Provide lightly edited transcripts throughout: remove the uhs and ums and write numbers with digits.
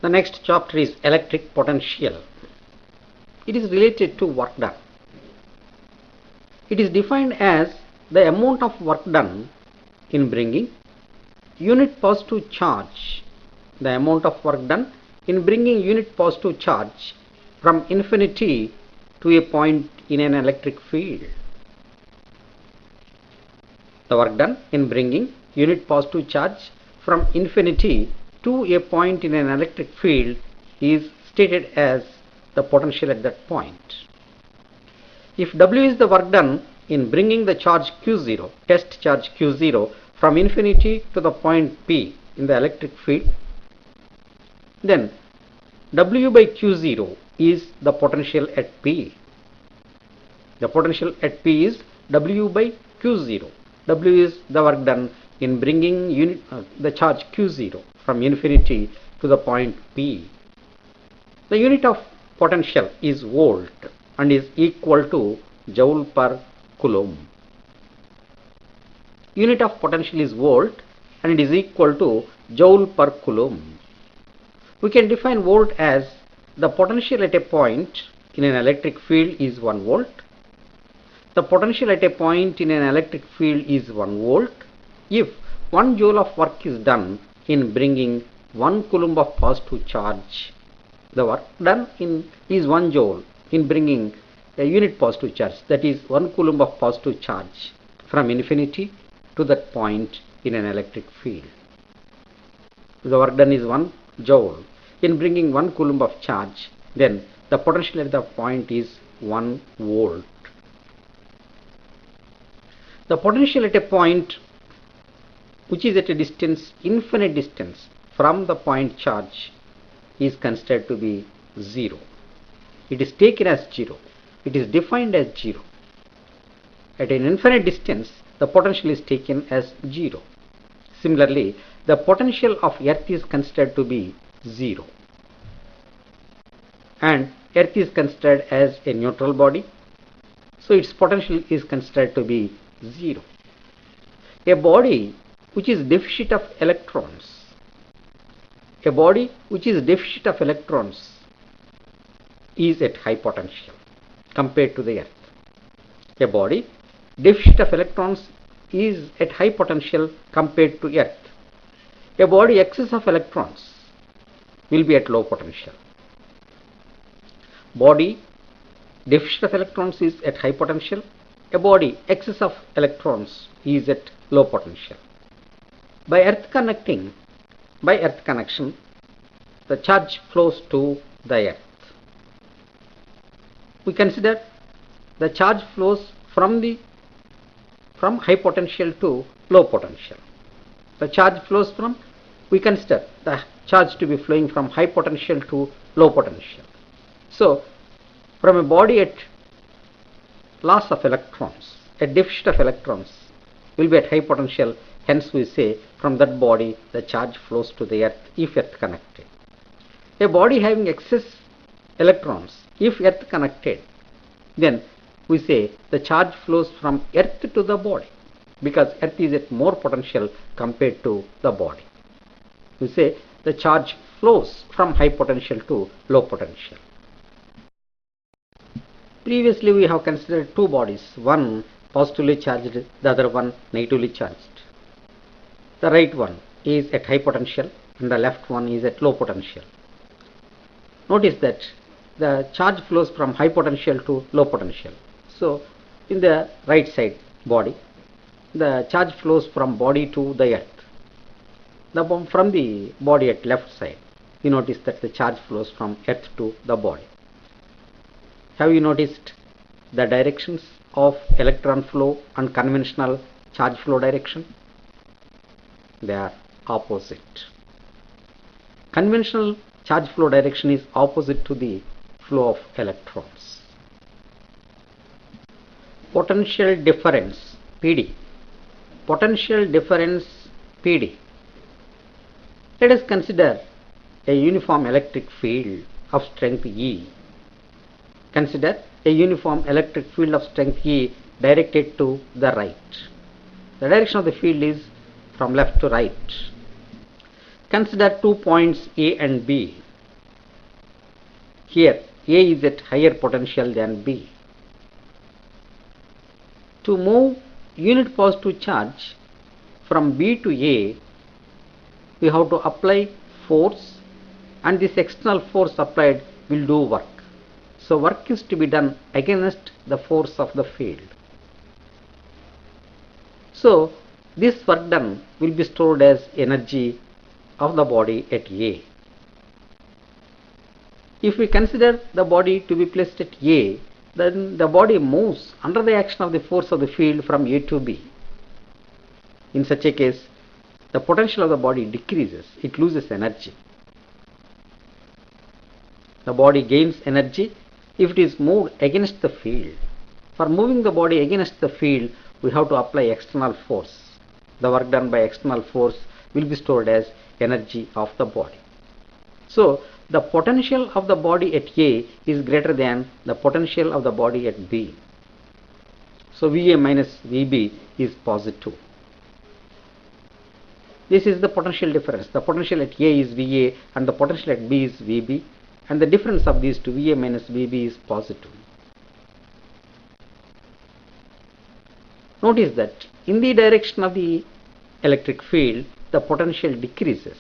The next chapter is electric potential. It is related to work done. It is defined as the amount of work done in bringing unit positive charge. The amount of work done in bringing unit positive charge from infinity to a point in an electric field. The work done in bringing unit positive charge from infinity to a point in an electric field is stated as the potential at that point. If W is the work done in bringing the charge Q0, test charge Q0, from infinity to the point P in the electric field, then W by Q0 is the potential at P. The potential at P is W by Q0. W is the work done in bringing the charge Q0 from infinity to the point P. The unit of potential is volt and is equal to joule per coulomb. Unit of potential is volt and it is equal to joule per coulomb. We can define volt as the potential at a point in an electric field is 1 volt. The potential at a point in an electric field is 1 volt if 1 joule of work is done in bringing 1 coulomb of positive charge. The work done is 1 joule in bringing a unit positive charge, that is 1 coulomb of positive charge from infinity to that point in an electric field. The work done is 1 joule in bringing 1 coulomb of charge, then the potential at the point is 1 volt. The potential at a point which is at a distance, infinite distance from the point charge, is considered to be 0. It is taken as 0. It is defined as 0. At an infinite distance, the potential is taken as 0. Similarly, the potential of Earth is considered to be 0. And Earth is considered as a neutral body, so its potential is considered to be 0. A body which is deficient of electrons, is at high potential compared to the Earth. A body deficient of electrons is at high potential compared to Earth. A body excess of electrons will be at low potential. Body deficient of electrons is at high potential. A body excess of electrons is at low potential. By earth connection, the charge flows to the Earth. We consider the charge flows from high potential to low potential. We consider the charge to be flowing from high potential to low potential. So, from a body at loss of electrons, a deficit of electrons will be at high potential. Hence, we say from that body the charge flows to the Earth if Earth connected. A body having excess electrons, if Earth connected, then we say the charge flows from Earth to the body because Earth is at more potential compared to the body. We say the charge flows from high potential to low potential. Previously we have considered two bodies, one positively charged, the other one negatively charged. The right one is at high potential and the left one is at low potential. Notice that the charge flows from high potential to low potential. So, in the right side body, the charge flows from body to the Earth. From the body at left side, you notice that the charge flows from Earth to the body. Have you noticed the directions of electron flow and conventional charge flow direction? They are opposite. Conventional charge flow direction is opposite to the flow of electrons. Potential difference PD. Potential difference PD. Let us consider a uniform electric field of strength E. Consider a uniform electric field of strength E directed to the right. The direction of the field is from left to right. Consider 2 points A and B. Here A is at higher potential than B. To move unit positive charge from B to A, we have to apply force, and this external force applied will do work. So work is to be done against the force of the field. So this work done will be stored as energy of the body at A. If we consider the body to be placed at A, then the body moves under the action of the force of the field from A to B. In such a case, the potential of the body decreases, it loses energy. The body gains energy if it is moved against the field. For moving the body against the field, we have to apply external force. The work done by external force will be stored as energy of the body. So the potential of the body at A is greater than the potential of the body at B. So VA minus VB is positive. This is the potential difference. The potential at A is VA and the potential at B is VB, and the difference of these two, VA minus VB, is positive. Notice that in the direction of the electric field, the potential decreases.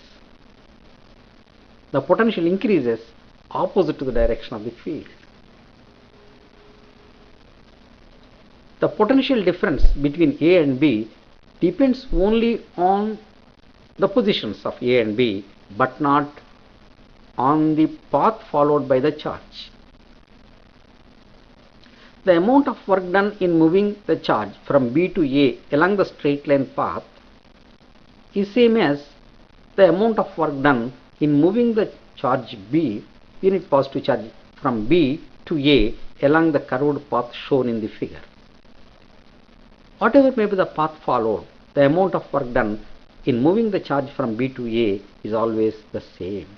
The potential increases opposite to the direction of the field. The potential difference between A and B depends only on the positions of A and B, but not on the path followed by the charge. The amount of work done in moving the charge from B to A along the straight line path is same as the amount of work done in moving the charge B, unit positive charge, from B to A along the curved path shown in the figure. Whatever may be the path followed, the amount of work done in moving the charge from B to A is always the same.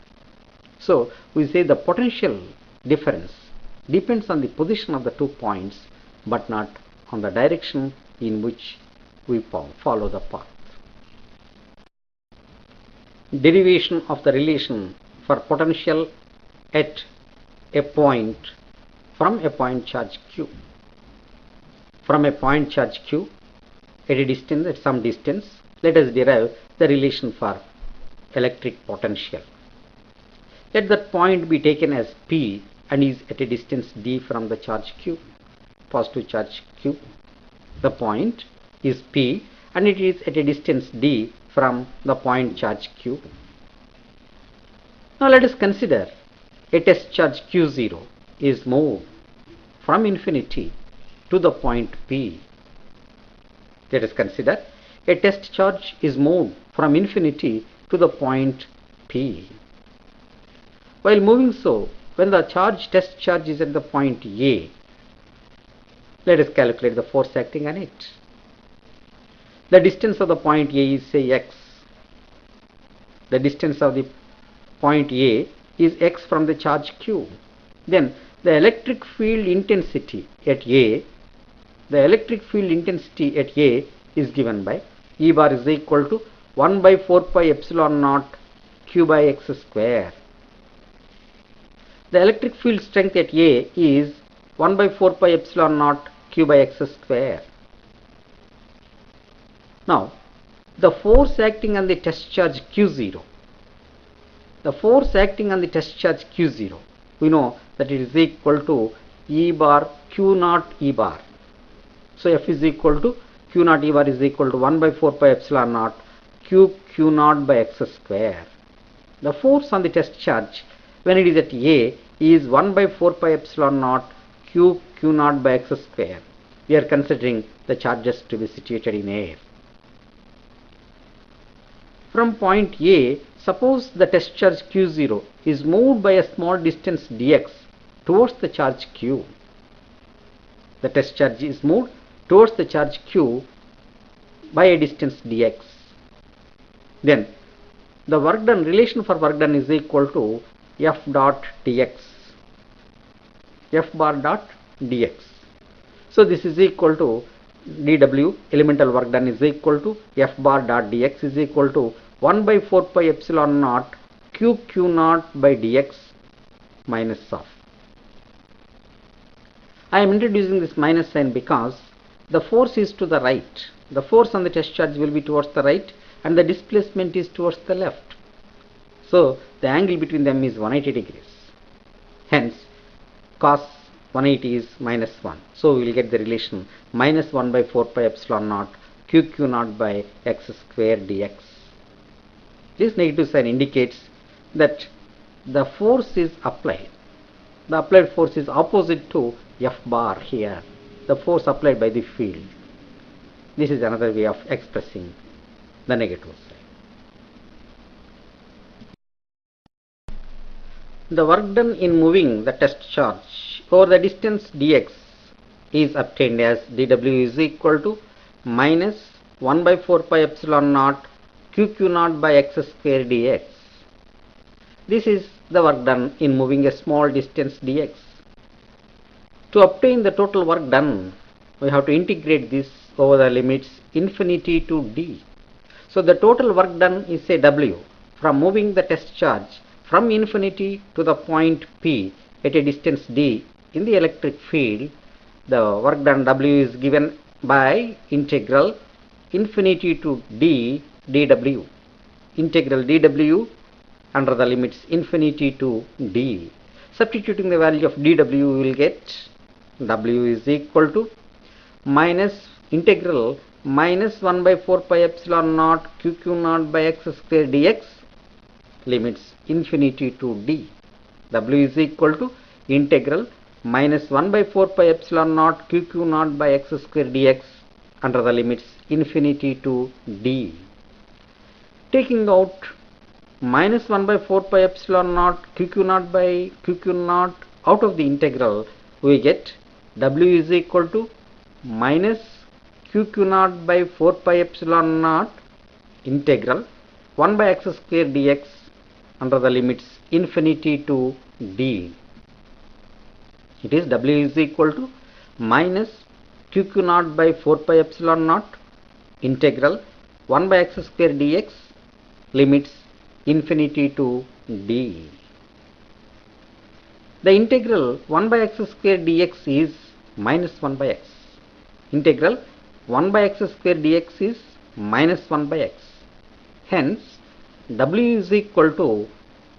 So we say the potential difference depends on the position of the 2 points, but not on the direction in which we follow the path. Derivation of the relation for potential at a point from a point charge Q. From a point charge Q at a distance, at some distance, let us derive the relation for electric potential. Let that point be taken as P and is at a distance d from the charge Q, positive charge Q. The point is P and it is at a distance d from the point charge Q. Now let us consider a test charge Q0 is moved from infinity to the point P. Let us consider a test charge is moved from infinity to the point P. While moving so, when the test charge is at the point A, let us calculate the force acting on it. The distance of the point A is, say, x. The distance of the point A is x from the charge Q. Then the electric field intensity at A, is given by E bar is equal to 1 by 4 pi epsilon naught Q by x square. The electric field strength at A is 1 by 4 pi epsilon naught Q by x square. Now, the force acting on the test charge Q0. The force acting on the test charge Q0, we know that it is equal to E bar Q naught E bar. So F is equal to Q naught E bar is equal to 1 by 4 pi epsilon naught Q naught by x square. The force on the test charge when it is at A is 1 by 4 pi epsilon naught Q naught by x square. We are considering the charges to be situated in air. From point A, suppose the test charge Q0 is moved by a small distance dx towards the charge Q. The test charge is moved towards the charge Q by a distance dx. Then the work done, relation for work done is equal to F dot dx. F bar dot dx. So this is equal to dw, elemental work done, is equal to F bar dot dx is equal to 1 by 4 pi epsilon naught Q naught by dx minus of I am introducing this minus sign because the force is to the right. The force on the test charge will be towards the right and the displacement is towards the left. So the angle between them is 180 degrees. Hence cos 180 is minus 1. So we will get the relation minus 1 by 4 pi epsilon naught q naught by x square dx. This negative sign indicates that the force is applied. The applied force is opposite to F bar here, the force applied by the field. This is another way of expressing the negative sign. The work done in moving the test charge over the distance dx is obtained as dw is equal to minus 1 by 4 pi epsilon naught q naught by x square dx. This is the work done in moving a small distance dx. To obtain the total work done, we have to integrate this over the limits infinity to d. So the total work done is say w from moving the test charge from infinity to the point P at a distance d in the electric field. The work done w is given by integral infinity to d dw. Integral dw under the limits infinity to d. Substituting the value of dw, we will get w is equal to minus integral minus 1 by 4 pi epsilon naught q naught by x square dx limits infinity to d. W is equal to integral minus 1 by 4 pi epsilon naught q naught by x square dx under the limits infinity to d. Taking out minus 1 by 4 pi epsilon naught q naught by q naught out of the integral, we get w is equal to minus q naught by 4 pi epsilon naught integral 1 by x square dx under the limits infinity to d. It is w is equal to minus q naught by 4 pi epsilon naught integral 1 by x square dx limits infinity to d. The integral 1 by x square dx is minus 1 by x. Integral 1 by x square dx is minus 1 by x. Hence, w is equal to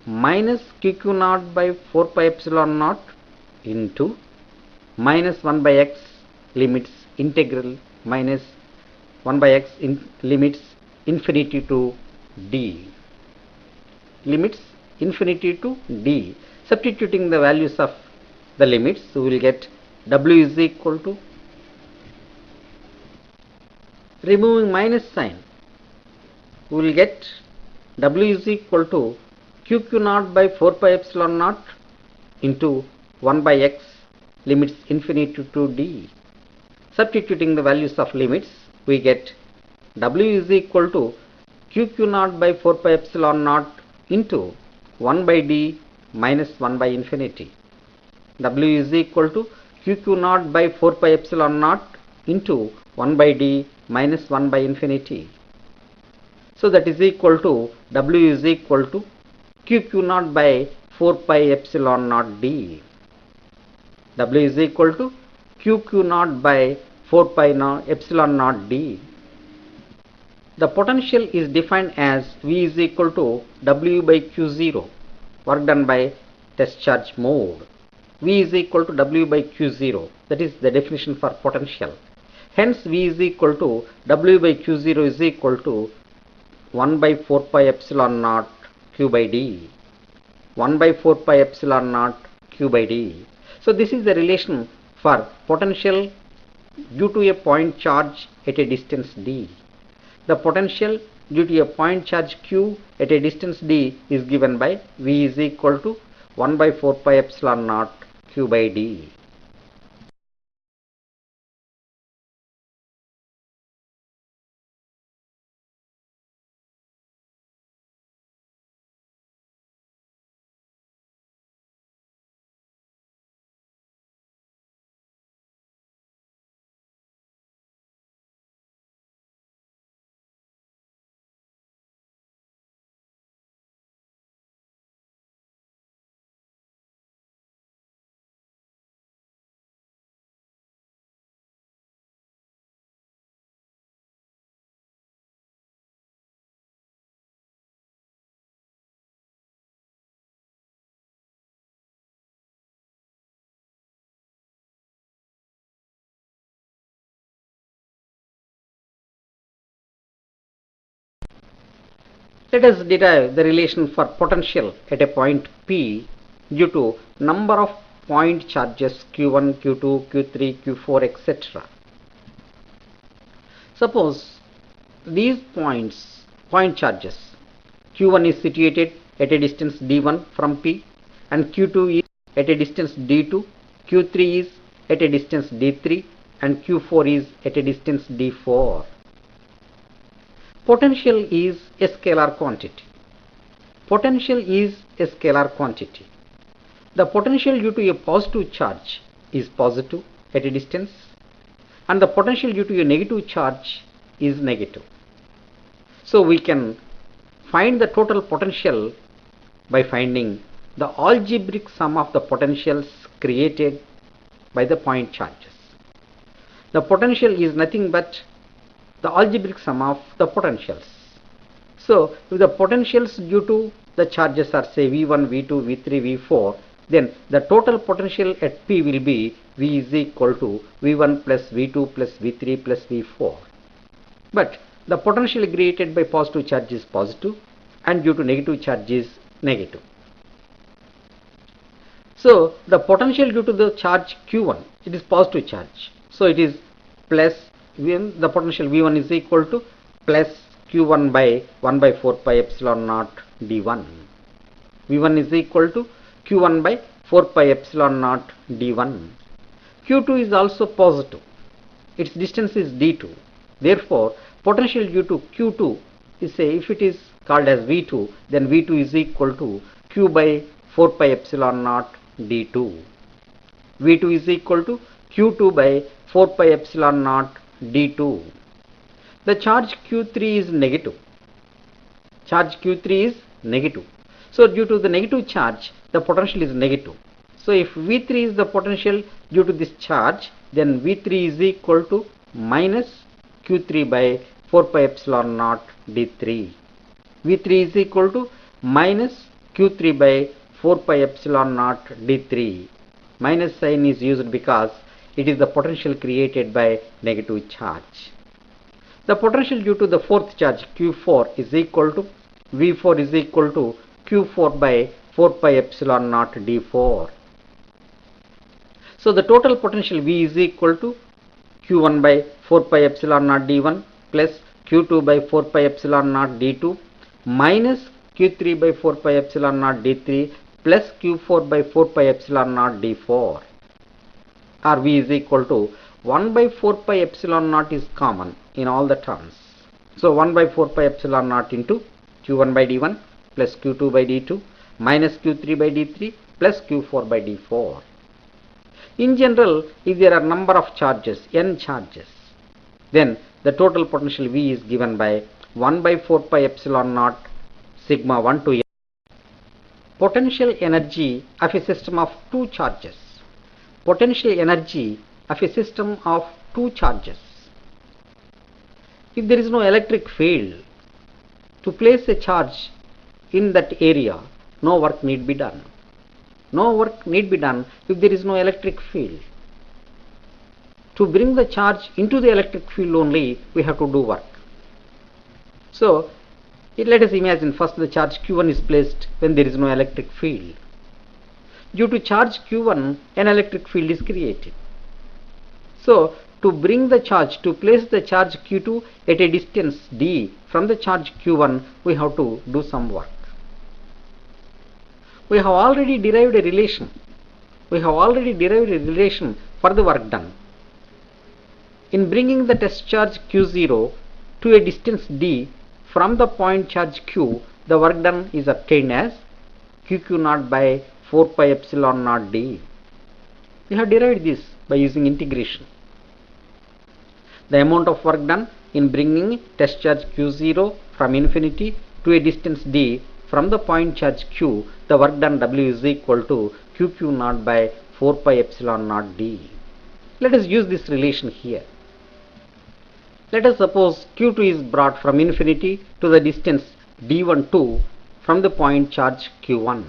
minus q naught by 4 pi epsilon naught into minus 1 by x limits integral minus 1 by x in limits infinity to d. Limits infinity to d. Substituting the values of the limits, we will get w is equal to, removing minus sign, we will get w is equal to q naught by 4 pi epsilon naught into 1 by x limits infinity to d. Substituting the values of limits, we get w is equal to q naught by 4 pi epsilon naught into 1 by d minus 1 by infinity. W is equal to q naught by 4 pi epsilon naught into 1 by d minus 1 by infinity. So that is equal to w is equal to q naught by 4 pi epsilon naught d. W is equal to q naught by 4 pi epsilon naught d. The potential is defined as V is equal to W by Q0, work done by test charge mode. V is equal to W by Q0, that is the definition for potential. Hence V is equal to W by Q0 is equal to 1 by 4 pi epsilon naught Q by D. 1 by 4 pi epsilon naught Q by D. So this is the relation for potential due to a point charge at a distance d. The potential due to a point charge q at a distance d is given by V is equal to 1 by 4 pi epsilon naught q by d. Let us derive the relation for potential at a point P due to number of point charges Q1, Q2, Q3, Q4, etc. Suppose these point charges Q1 is situated at a distance d1 from P and Q2 is at a distance d2, Q3 is at a distance d3 and Q4 is at a distance d4. Potential is a scalar quantity. Potential is a scalar quantity. The potential due to a positive charge is positive at a distance and the potential due to a negative charge is negative. So we can find the total potential by finding the algebraic sum of the potentials created by the point charges. The potential is nothing but the algebraic sum of the potentials. So if the potentials due to the charges are say V1, V2, V3, V4, then the total potential at P will be V is equal to V1 plus V2 plus V3 plus V4. But the potential created by positive charge is positive and due to negative charge is negative. So the potential due to the charge Q1, it is positive charge. So it is plus the potential V1 is equal to plus Q1 by 1 by 4 pi epsilon naught d1. V1 is equal to Q1 by 4 pi epsilon naught d1. Q2 is also positive. Its distance is d2. Therefore, potential due to Q2 is say if it is called as V2, then V2 is equal to Q by 4 pi epsilon naught d2. V2 is equal to Q2 by 4 pi epsilon naught d2. The charge Q3 is negative. Charge Q3 is negative. So due to the negative charge, the potential is negative. So if V3 is the potential due to this charge, then V3 is equal to minus Q3 by 4 pi epsilon naught d3. V3 is equal to minus Q3 by 4 pi epsilon naught d3. Minus sign is used because it is the potential created by negative charge. The potential due to the fourth charge Q4 is equal to V4 is equal to Q4 by 4 pi epsilon naught d4. So the total potential V is equal to Q1 by 4 pi epsilon naught d1 plus Q2 by 4 pi epsilon naught d2 minus Q3 by 4 pi epsilon naught d3 plus Q4 by 4 pi epsilon naught d4. Or V is equal to 1 by 4 pi epsilon naught is common in all the terms. So 1 by 4 pi epsilon naught into Q1 by d1 plus Q2 by d2 minus Q3 by d3 plus Q4 by d4. In general, if there are number of charges, n charges, then the total potential V is given by 1 by 4 pi epsilon naught sigma 1 to n. Potential energy of a system of two charges. Potential energy of a system of two charges. If there is no electric field, to place a charge in that area, no work need be done. No work need be done if there is no electric field. To bring the charge into the electric field only, we have to do work. So, let us imagine first the charge Q1 is placed when there is no electric field. Due to charge Q1, an electric field is created. So, to bring the charge, to place the charge Q2 at a distance d from the charge Q1, we have to do some work. We have already derived a relation. We have already derived a relation for the work done. In bringing the test charge Q0 to a distance d from the point charge Q, the work done is obtained as QQ0 by 4 pi epsilon naught d. We have derived this by using integration. The amount of work done in bringing test charge Q0 from infinity to a distance d from the point charge Q, the work done W is equal to QQ0 by 4 pi epsilon naught d. Let us use this relation here. Let us suppose Q2 is brought from infinity to the distance d12 from the point charge Q1.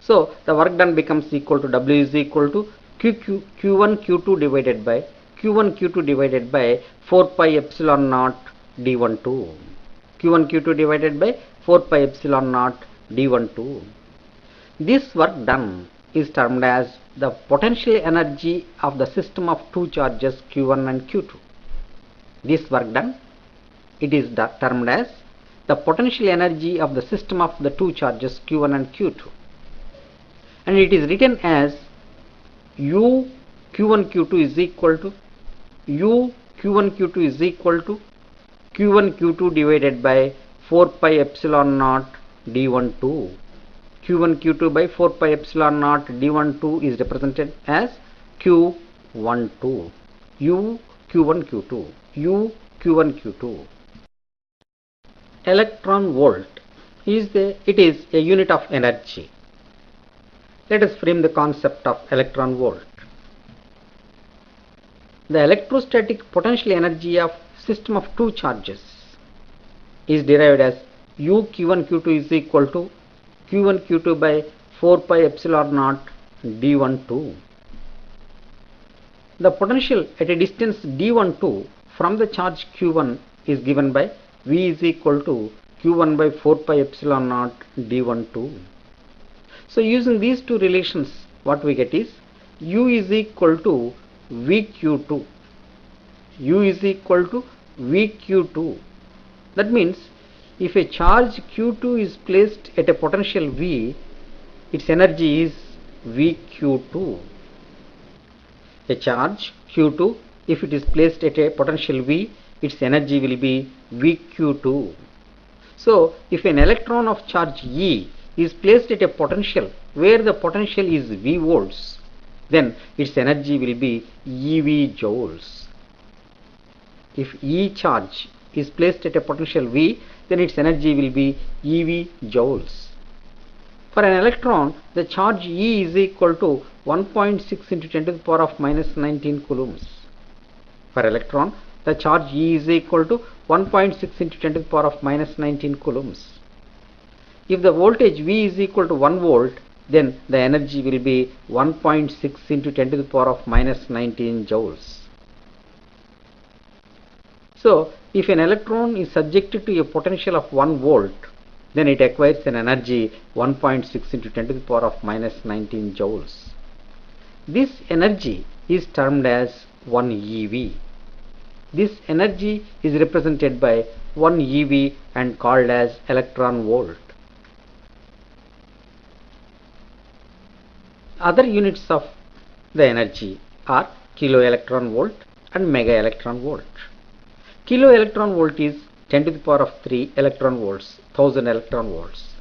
So the work done becomes equal to W is equal to Q1 Q2 divided by Q1 Q2 divided by 4 pi epsilon naught d12. Q1 Q2 divided by 4 pi epsilon naught d12. This work done is termed as the potential energy of the system of two charges q1 and q2. This work done, it is termed as the potential energy of the system of the two charges q1 and q2. And it is written as u q1 q2 is equal to u q1 q2 is equal to q1 q2 divided by 4 pi epsilon naught d12. q1 q2 by 4 pi epsilon naught d12 is represented as q12. u q1 q2 u q1 q2. Electron volt is a unit of energy. Let us frame the concept of electron volt. The electrostatic potential energy of system of two charges is derived as u q1 q2 is equal to q1 q2 by 4 pi epsilon naught d12. The potential at a distance d12 from the charge q1 is given by V is equal to q1 by 4 pi epsilon naught d12. So using these two relations, what we get is u is equal to vq2. u is equal to vq2. That means if a charge q2 is placed at a potential v, its energy is vq2. A charge q2, if it is placed at a potential v, its energy will be vq2. So if an electron of charge E is placed at a potential where the potential is V volts, then its energy will be EV joules. If E charge is placed at a potential V, then its energy will be EV joules. For an electron, the charge E is equal to 1.6 into 10 to the power of minus 19 coulombs. For electron, the charge E is equal to 1.6 into 10 to the power of minus 19 coulombs. If the voltage V is equal to 1 volt, then the energy will be 1.6 into 10 to the power of minus 19 joules. So, if an electron is subjected to a potential of 1 volt, then it acquires an energy 1.6 into 10 to the power of minus 19 joules. This energy is termed as 1 EV. This energy is represented by 1 EV and called as electron volt. Other units of the energy are kilo electron volt and mega electron volt. Kilo electron volt is 10 to the power of 3 electron volts, 1000 electron volts.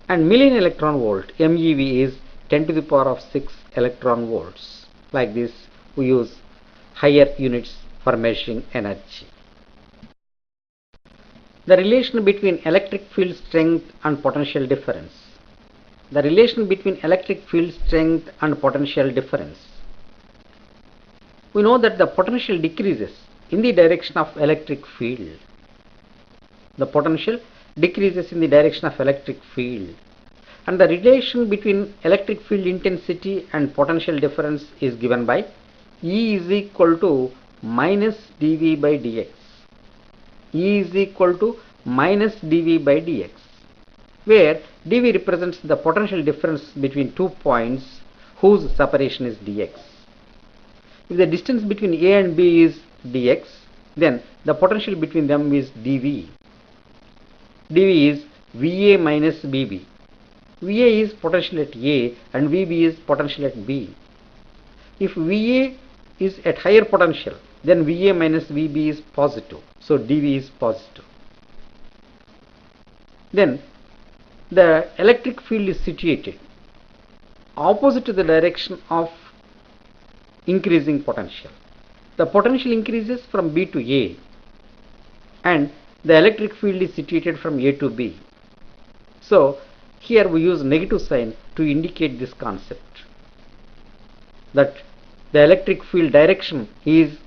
And million electron volt, MeV, is 10 to the power of 6 electron volts. Like this, we use higher units for measuring energy. The relation between electric field strength and potential difference. The relation between electric field strength and potential difference. We know that the potential decreases in the direction of electric field. The potential decreases in the direction of electric field. And the relation between electric field intensity and potential difference is given by E is equal to minus dV by dx. E is equal to minus dV by dx, where dV represents the potential difference between 2 points whose separation is dx. If the distance between A and B is dx, then the potential between them is dV. dV is VA minus BB. VA is potential at A and VB is potential at B. If VA is at higher potential, then VA minus VB is positive. So dV is positive. Then the electric field is situated opposite to the direction of increasing potential. The potential increases from B to A and the electric field is situated from A to B. So here we use negative sign to indicate this concept, that the electric field direction is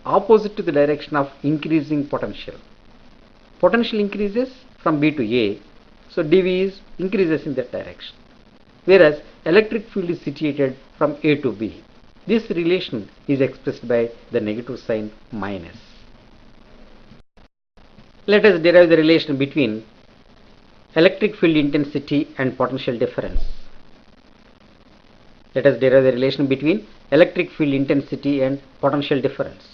opposite to the direction of increasing potential. Potential increases from B to A, so dV increases in that direction, whereas electric field is situated from A to B. This relation is expressed by the negative sign minus. Let us derive the relation between electric field intensity and potential difference. Let us derive the relation between electric field intensity and potential difference.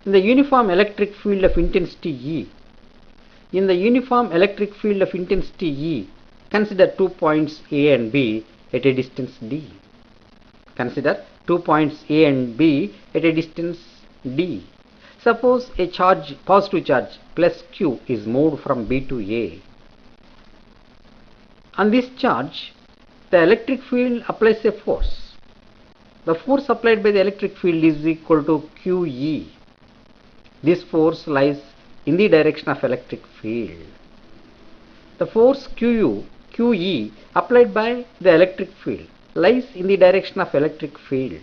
In the uniform electric field of intensity E, consider 2 points A and B at a distance D. Consider 2 points A and B at a distance D. Suppose a positive charge plus Q is moved from B to A. On this charge, the electric field applies a force. The force applied by the electric field is equal to QE. This force lies in the direction of electric field. The force QE applied by the electric field lies in the direction of electric field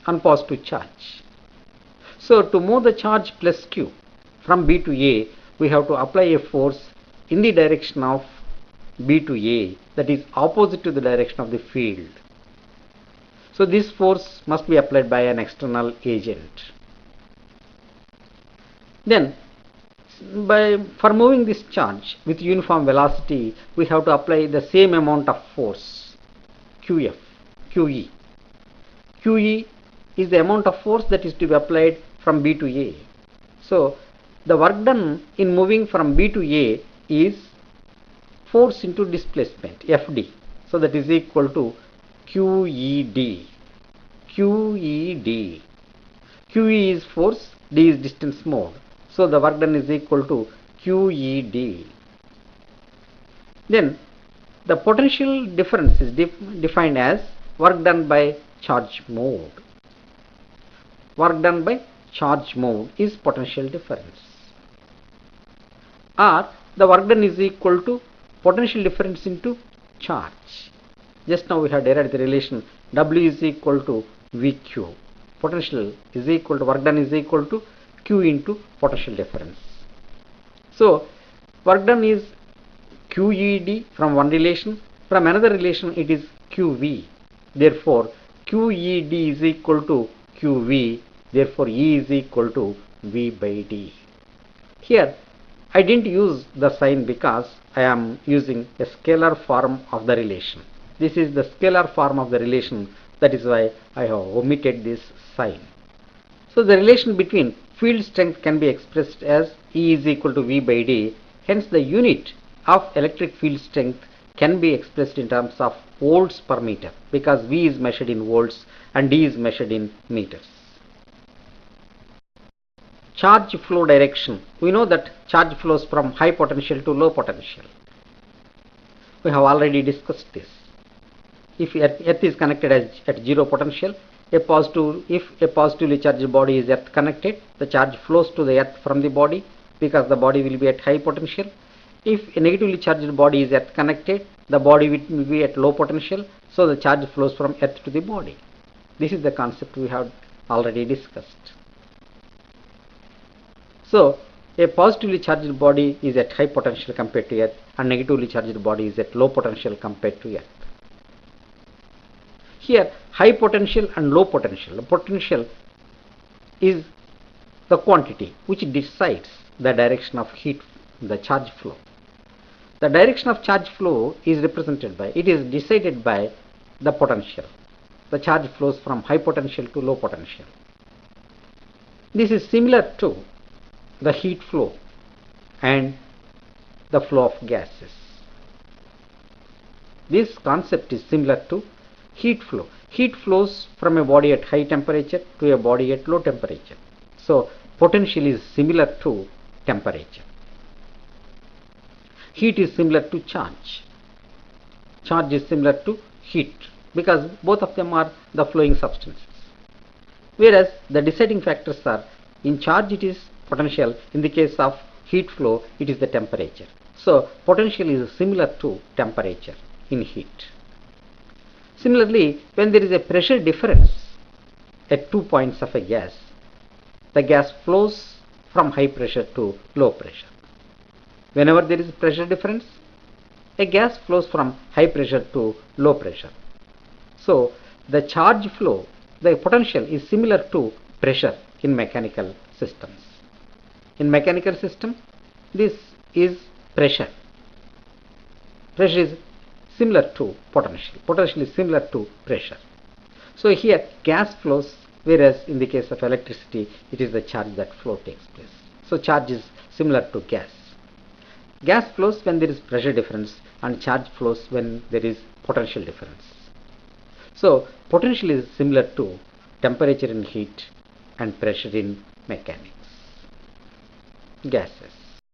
on positive charge. So to move the charge plus Q from B to A, we have to apply a force in the direction of B to A, that is opposite to the direction of the field. So this force must be applied by an external agent. Then for moving this charge with uniform velocity, we have to apply the same amount of force, QE. QE is the amount of force that is to be applied from B to A. So the work done in moving from B to A is force into displacement, FD. So that is equal to QED. QE is force, D is distance moved. So the work done is equal to QED. Then the potential difference is defined as work done by charge moved. Work done by charge moved is potential difference. Or the work done is equal to potential difference into charge. Just now we have derived the relation W is equal to VQ. Potential is equal to work done is equal to Q into potential difference. So work done is QED from one relation, from another relation it is QV. Therefore QED is equal to QV, therefore E is equal to V by D. Here I didn't use the sign because I am using a scalar form of the relation. This is the scalar form of the relation, that is why I have omitted this sign. So the relation between field strength can be expressed as E is equal to V by D. Hence the unit of electric field strength can be expressed in terms of volts per meter, because V is measured in volts and D is measured in meters. Charge flow direction. We know that charge flows from high potential to low potential. We have already discussed this. If earth is connected at zero potential, if a positively charged body is earth connected, the charge flows to the earth from the body because the body will be at high potential. If a negatively charged body is earth connected, the body will be at low potential, so the charge flows from earth to the body. This is the concept we have already discussed. So a positively charged body is at high potential compared to earth, and negatively charged body is at low potential compared to earth. Here high potential and low potential. The potential is the quantity which decides the direction of heat, the charge flow. The direction of charge flow is decided by the potential. The charge flows from high potential to low potential. This is similar to the heat flow and the flow of gases. This concept is similar to heat flow. Heat flows from a body at high temperature to a body at low temperature. So potential is similar to temperature. Heat is similar to charge. Charge is similar to heat because both of them are the flowing substances. Whereas the deciding factors are, in charge it is potential, in the case of heat flow it is the temperature. So potential is similar to temperature in heat. Similarly, when there is a pressure difference at 2 points of a gas, the gas flows from high pressure to low pressure. Whenever there is pressure difference, a gas flows from high pressure to low pressure. So the charge flow, the potential is similar to pressure in mechanical systems. In mechanical system, this is pressure. Pressure is similar to potential. Potential is similar to pressure. So here gas flows, whereas in the case of electricity, it is the charge that flow takes place. So charge is similar to gas. Gas flows when there is pressure difference and charge flows when there is potential difference. So potential is similar to temperature in heat and pressure in mechanics. Gases.